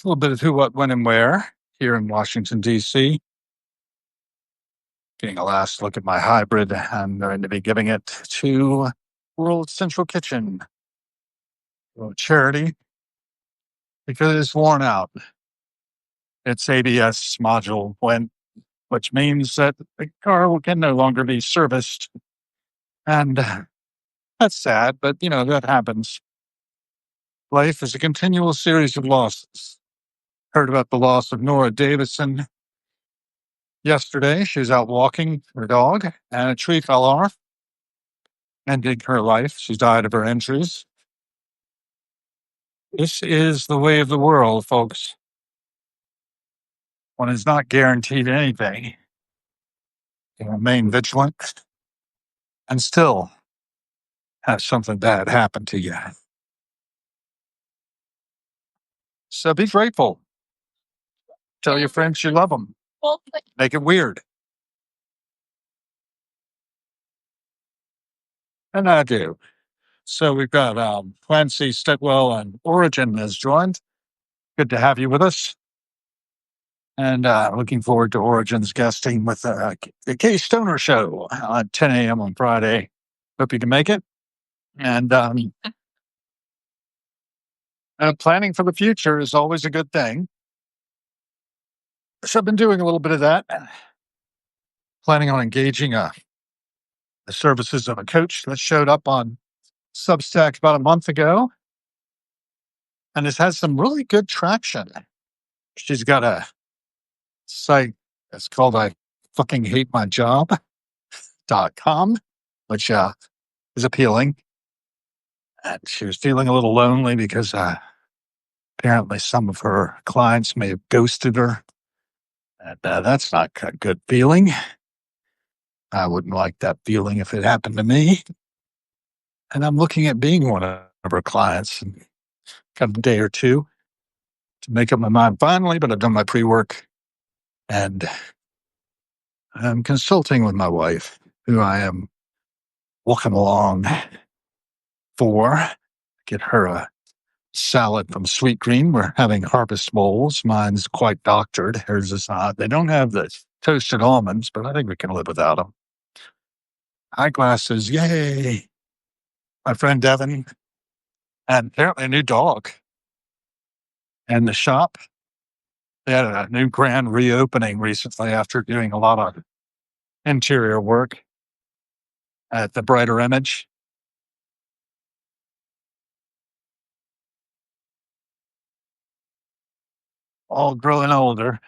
A little bit of who, what, when, and where here in Washington, D.C. Getting a last look at my hybrid. I'm going to be giving it to World Central Kitchen, a charity, because it's worn out. Its ABS module went, which means that the car can no longer be serviced. And that's sad, but that happens. Life is a continual series of losses. Heard about the loss of Nora Davison yesterday. She was out walking her dog, and a tree fell off, ending her life. She died of her injuries. This is the way of the world, folks. One is not guaranteed anything. You remain vigilant and still have something bad happen to you. So be grateful. Tell your friends you love them. Make it weird. And I do. So we've got Clancy Stetwell and Origin has joined. Good to have you with us. And looking forward to Origin's guesting with the Kay Stoner Show at 10 a.m. on Friday. Hope you can make it. And planning for the future is always a good thing. So I've been doing a little bit of that. Planning on engaging the services of a coach that showed up on Substack about a month ago. And has had some really good traction. She's got a site that's called I Fucking Hate My Job.com, which is appealing. And she was feeling a little lonely because apparently some of her clients may have ghosted her. And that's not a good feeling. I wouldn't like that feeling if it happened to me. And I'm looking at being one of her clients. And got a day or two to make up my mind finally, but I've done my pre-work. And I'm consulting with my wife, who I am walking along for. Get her a salad from Sweet Green. We're having harvest bowls. Mine's quite doctored. Hers is not. They don't have the toasted almonds, but I think we can live without them. Eyeglasses, yay! My friend Devin, and apparently a new dog. And the shop, they had a new grand reopening recently after doing a lot of interior work at the Brighter Image. All growing older.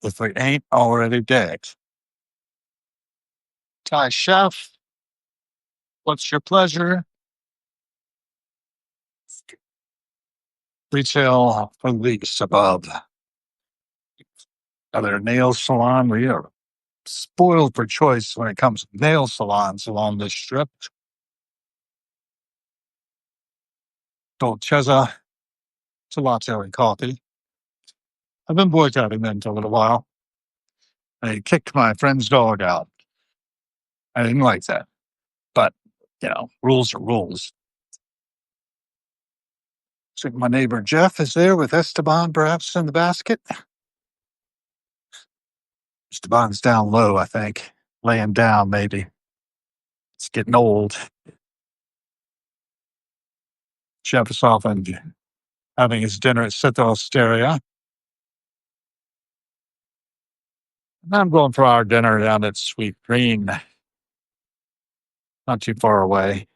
If we ain't already dead. Thai chef, what's your pleasure? Retail police above. Other nail salon. We are spoiled for choice when it comes to nail salons along this strip. Dolcezza, it's a latte and coffee. I've been boycotting them for a little while. They kicked my friend's dog out. I didn't like that. But, rules are rules. So my neighbor Jeff is there with Esteban perhaps in the basket. Esteban's down low, I think. Laying down, maybe. It's getting old. Jeff is often having his dinner at Sito Osteria. And I'm going for our dinner down at Sweet Green. Not too far away.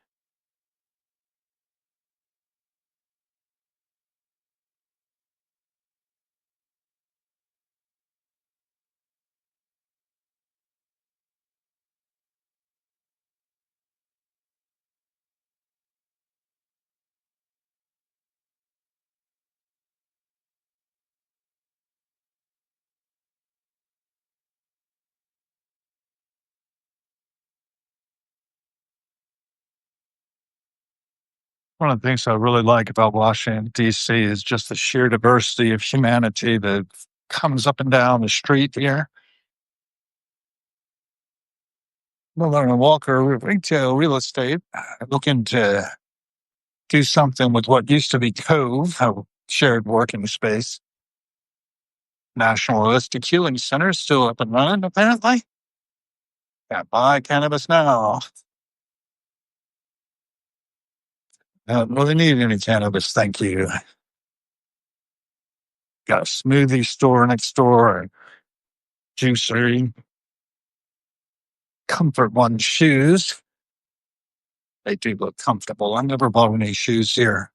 One of the things I really like about Washington, D.C. is just the sheer diversity of humanity that comes up and down the street here. Well, Walker Retail Real Estate, looking to do something with what used to be Cove, a shared working space. National Holistic Healing Center is still up and running, apparently. Can't buy cannabis now. Don't really need any cannabis, thank you. Got a smoothie store next door, a juicery. Comfort One shoes. They do look comfortable. I never bought any shoes here.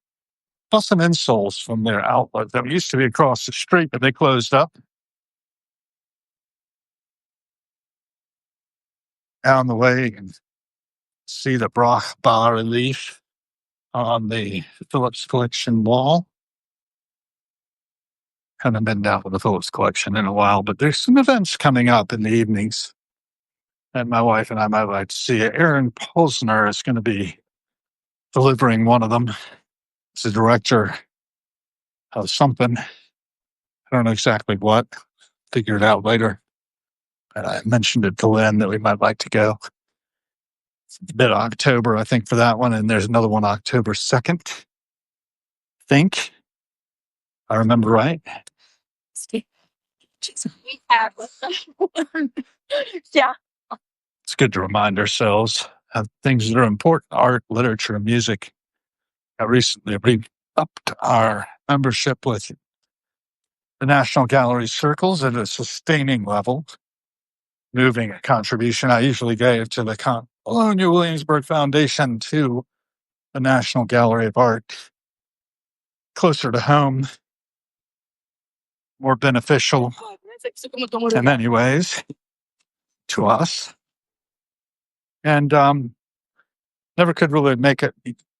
Bought some insoles from their outlet that used to be across the street, but they closed up. Down the way, you can see the Broch bas relief on the Phillips collection wall. Haven't been down with the Phillips collection in a while, but there's some events coming up in the evenings. And my wife and I might like to see it. Aaron Posner is going to be delivering one of them. He's the director of something. I don't know exactly what. Figure it out later. And I mentioned it to Lynn that we might like to go. It's mid-October, I think, for that one. And there's another one October 2nd. I think. I remember right. Yeah. It's good to remind ourselves of things that are important: art, literature, music. I recently re-upped our membership with the National Gallery Circles at a sustaining level, moving a contribution I usually gave to the Colonia Williamsburg Foundation to the National Gallery of Art, closer to home, more beneficial in many ways to us. And never could really make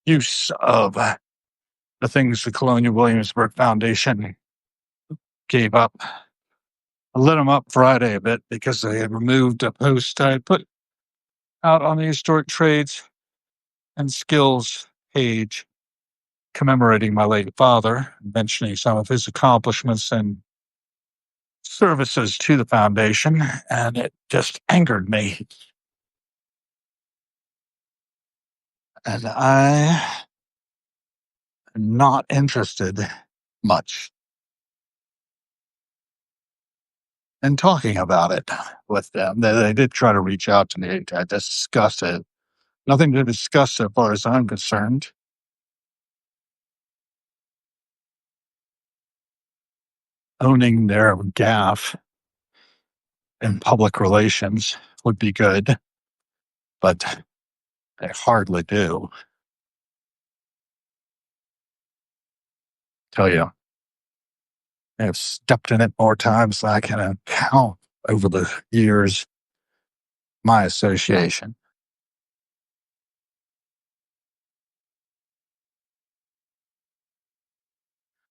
use of the things the Colonia Williamsburg Foundation gave up. I lit them up Friday a bit because they had removed a post I had put out on the Historic Trades and Skills page commemorating my late father, mentioning some of his accomplishments and services to the foundation, and it just angered me. And I am not interested much in talking about it with them. They did try to reach out to me to discuss it. Nothing to discuss so far as I'm concerned. Owning their gaffe in public relations would be good, but they hardly do. Tell you, I have stepped in it more times than I can count over the years. My association.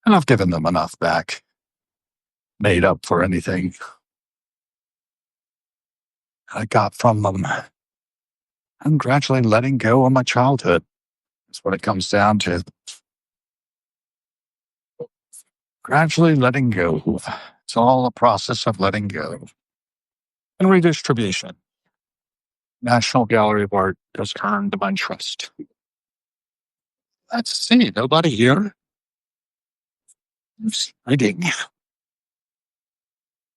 And I've given them enough back, made up for anything I got from them. I'm gradually letting go of my childhood. That's what it comes down to. Gradually letting go. It's all a process of letting go. And redistribution. National Gallery of Art has earned my trust. Let's see, nobody here. Reading.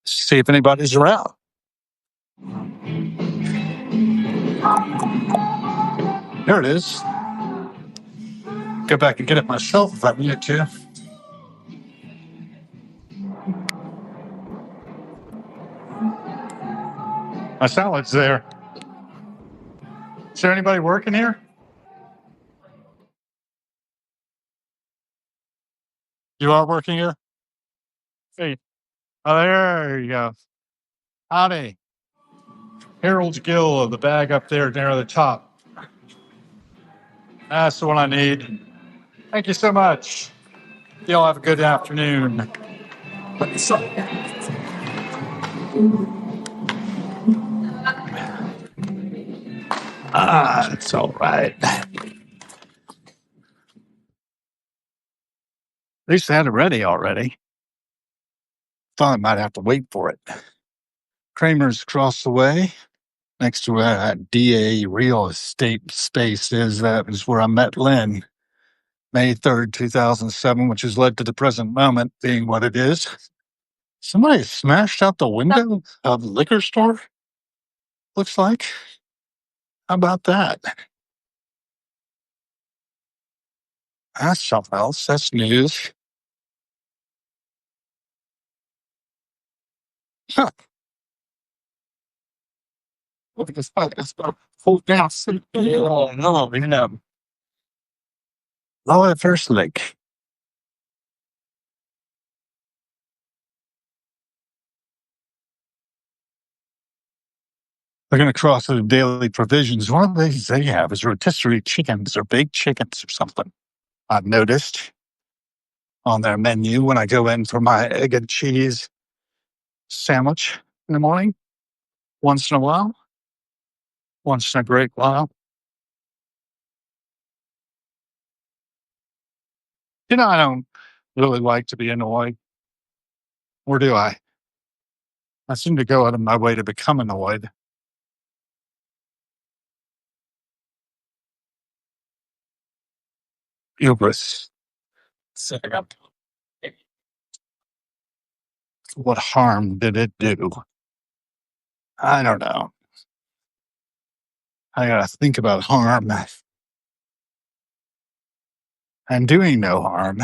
See if anybody's around. There it is. Go back and get it myself if I need to. My salad's there. Is there anybody working here? You are working here? Hey. Oh, there you go. Howdy. Harold Gill of the bag up there near the top. That's the one I need. Thank you so much. Y'all have a good afternoon. It's all right. At least I had it ready already. Thought I might have to wait for it. Kramer's across the way, next to where that DA real estate space is. That is where I met Lynn. May 3rd, 2007, which has led to the present moment being what it is. Somebody smashed out the window of the liquor store, looks like. How about that? That's something else. That's news. Huh. Look at this. It's full down. Oh, no, Lower First Lake. Looking across at the daily provisions, one of the things they have is rotisserie chickens or baked chickens or something. I've noticed on their menu when I go in for my egg and cheese sandwich in the morning, once in a while, once in a great while. I don't really like to be annoyed, or do I? I seem to go out of my way to become annoyed. Hubris. What harm did it do? I don't know. I gotta think about harm and doing no harm,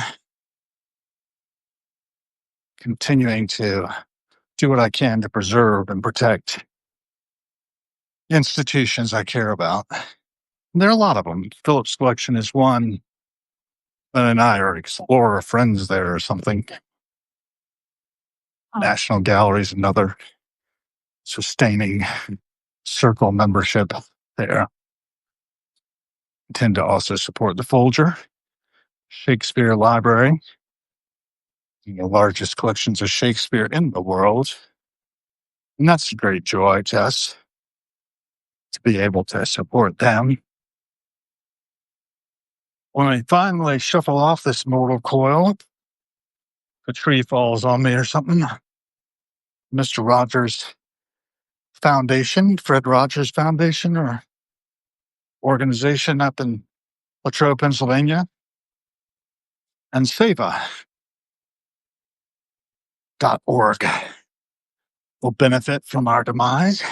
continuing to do what I can to preserve and protect institutions I care about. There are a lot of them. Phillips Collection is one. Ben and I are explorer friends there or something. National Gallery is another sustaining circle membership there. I tend to also support the Folger Shakespeare Library, the largest collections of Shakespeare in the world. And that's a great joy to us to be able to support them. When I finally shuffle off this mortal coil, a tree falls on me or something. Mr. Rogers Foundation, Fred Rogers Foundation, or organization up in Latrobe, Pennsylvania, and Seva.org will benefit from our demise.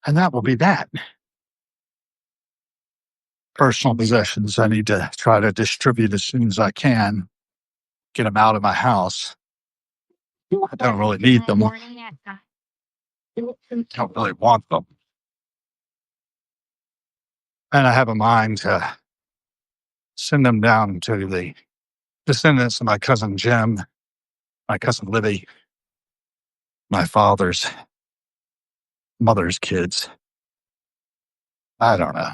And that will be that. Personal possessions I need to try to distribute as soon as I can, get them out of my house. I don't really need them. I don't really want them. And I have a mind to send them down to the descendants of my cousin Jim, my cousin Libby, my father's mother's kids. I don't know.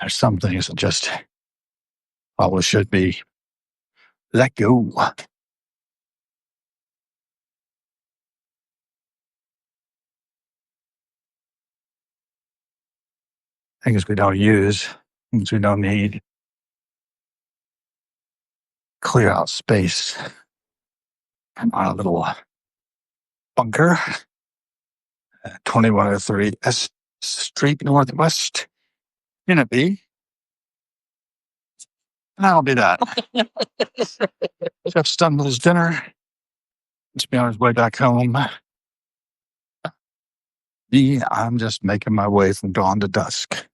There's some things that just probably should be let go. Things we don't use, things we don't need. Clear out space in our little bunker, 2103 S Street Northwest, in a B. And that'll be that. Jeff's done with his dinner. He's be on his way back home. Me, I'm just making my way from dawn to dusk.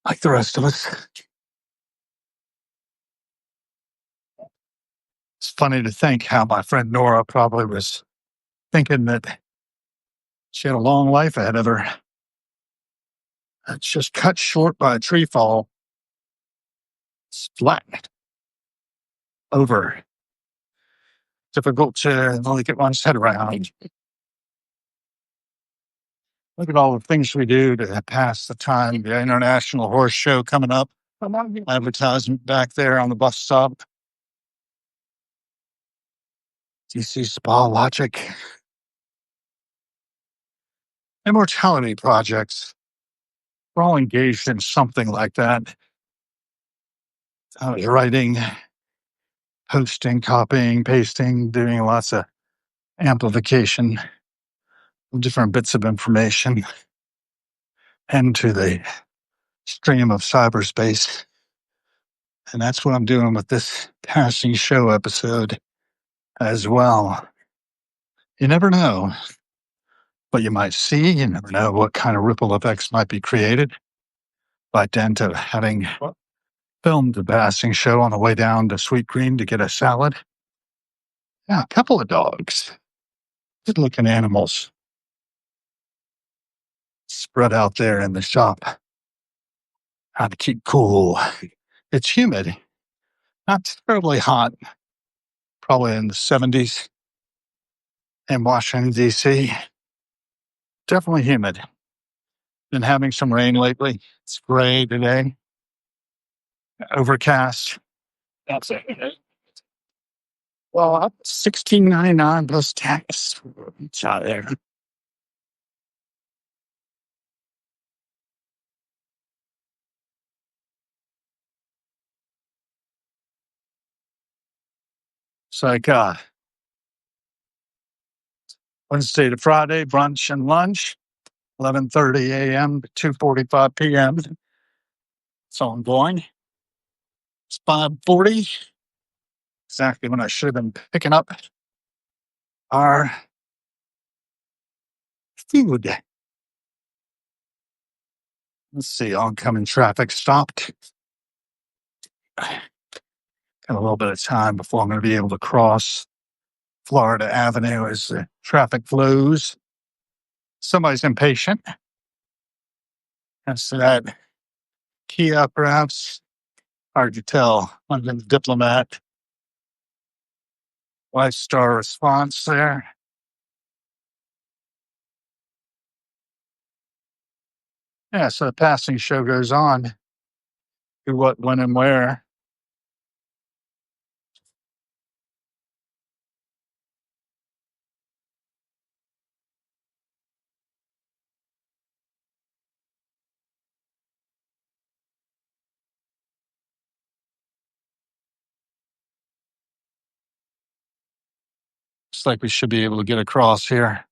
Like the rest of us. It's funny to think how my friend Nora probably was thinking that she had a long life ahead of her. It's just cut short by a tree fall. It's flattened over. Difficult to really get one's head around. Look at all the things we do to pass the time. The International Horse Show coming up. Advertisement back there on the bus stop. DC Spa Logic. Immortality projects. We're all engaged in something like that. I was writing, posting, copying, pasting, doing lots of amplification of different bits of information. into the stream of cyberspace. And that's what I'm doing with this passing show episode as well. You never know what you might see. You never know what kind of ripple effects might be created by dint of having filmed the passing show on the way down to Sweet Green to get a salad. Yeah, a couple of dogs. Good looking animals spread out there in the shop. How to keep cool. It's humid, not terribly hot, probably in the 70s in Washington, D.C. Definitely humid. Been having some rain lately. It's gray today, overcast. That's it. Well, $16.99 plus tax. It's out there. It's like Wednesday to Friday, brunch and lunch, 11:30 a.m. to 2:45 p.m. So I'm going. It's 5:40. Exactly when I should have been picking up our food. Let's see, oncoming traffic stopped. Got a little bit of time before I'm going to be able to cross Florida Avenue as the traffic flows. Somebody's impatient. That's that Kia, perhaps. Hard to tell. London diplomat. 5-star response there. Yeah, so the passing show goes on. Who, what, when, and where. Looks like we should be able to get across here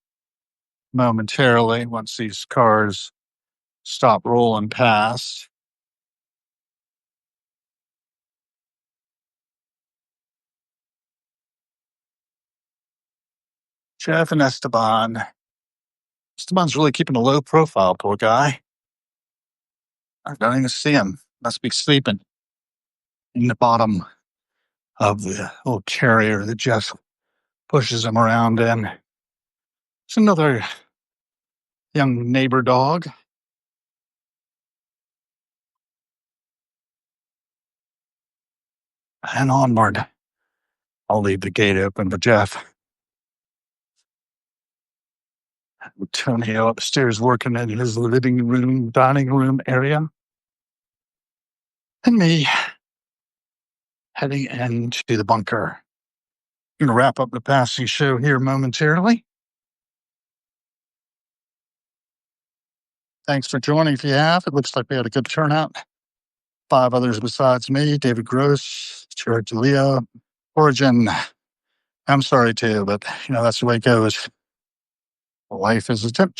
momentarily once these cars stop rolling past. Jeff and Esteban. Esteban's really keeping a low profile, poor guy. I don't even see him. Must be sleeping in the bottom of the little carrier that Jeff pushes him around in. It's another young neighbor dog. And onward. I'll leave the gate open for Jeff. Antonio upstairs working in his living room, dining room area. And me heading into the bunker. Going to wrap up the passing show here momentarily. Thanks for joining if you have. It looks like we had a good turnout. 5 others besides me, David Gross, Jared DeLeo, Origin. I'm sorry too, but that's the way it goes. Life is a tip.